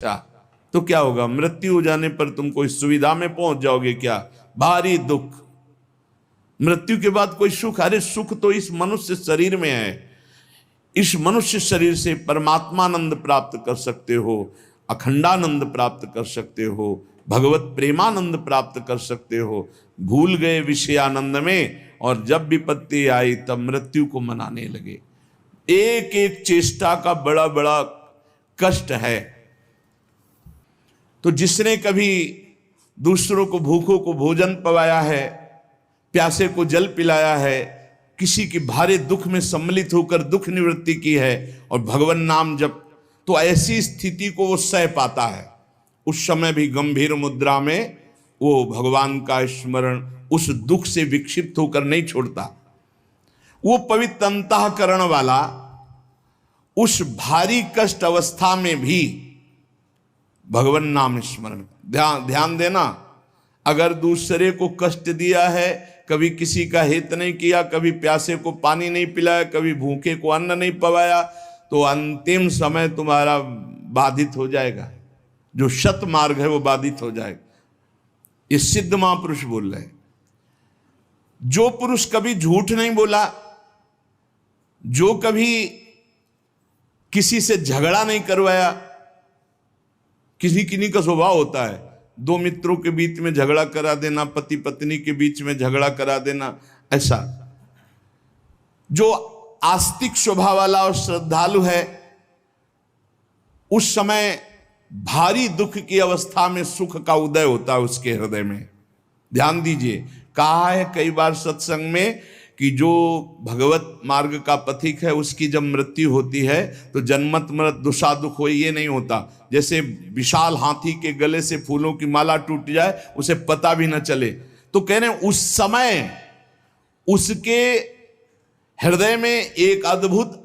अच्छा, तो क्या होगा? मृत्यु हो जाने पर तुम कोई सुविधा में पहुंच जाओगे क्या? भारी दुख। मृत्यु के बाद कोई सुख? अरे सुख तो इस मनुष्य शरीर में है। इस मनुष्य शरीर से परमात्मानंद प्राप्त कर सकते हो, अखंडानंद प्राप्त कर सकते हो, भगवत प्रेमानंद प्राप्त कर सकते हो। भूल गए विषयानंद में, और जब विपत्ति आई तब मृत्यु को मनाने लगे। एक एक चेष्टा का बड़ा बड़ा कष्ट है। तो जिसने कभी दूसरों को भूखों को भोजन पवाया है, प्यासे को जल पिलाया है, किसी की भारी दुख में सम्मिलित होकर दुख निवृत्ति की है और भगवान नाम जप, तो ऐसी स्थिति को वो सह पाता है। उस समय भी गंभीर मुद्रा में वो भगवान का स्मरण उस दुख से विक्षिप्त होकर नहीं छोड़ता। वो पवित्र अंतःकरण वाला उस भारी कष्ट अवस्था में भी भगवान नाम स्मरण। ध्यान देना, अगर दूसरे को कष्ट दिया है, कभी किसी का हित नहीं किया, कभी प्यासे को पानी नहीं पिलाया, कभी भूखे को अन्न नहीं पवाया, तो अंतिम समय तुम्हारा बाधित हो जाएगा। जो शत मार्ग है वो बाधित हो जाएगा। ये सिद्ध महापुरुष बोल रहे हैं। जो पुरुष कभी झूठ नहीं बोला, जो कभी किसी से झगड़ा नहीं करवाया, किसी किन्हीं का स्वभाव होता है दो मित्रों के बीच में झगड़ा करा देना, पति पत्नी के बीच में झगड़ा करा देना, ऐसा। जो आस्तिक स्वभाव वाला और श्रद्धालु है, उस समय भारी दुख की अवस्था में सुख का उदय होता है उसके हृदय में। ध्यान दीजिए, कहा है कई बार सत्संग में कि जो भगवत मार्ग का पथिक है उसकी जब मृत्यु होती है तो जन्मत मृत दुषा दुख हो, ये नहीं होता। जैसे विशाल हाथी के गले से फूलों की माला टूट जाए, उसे पता भी न चले। तो कह रहे हैं उस समय उसके हृदय में एक अद्भुत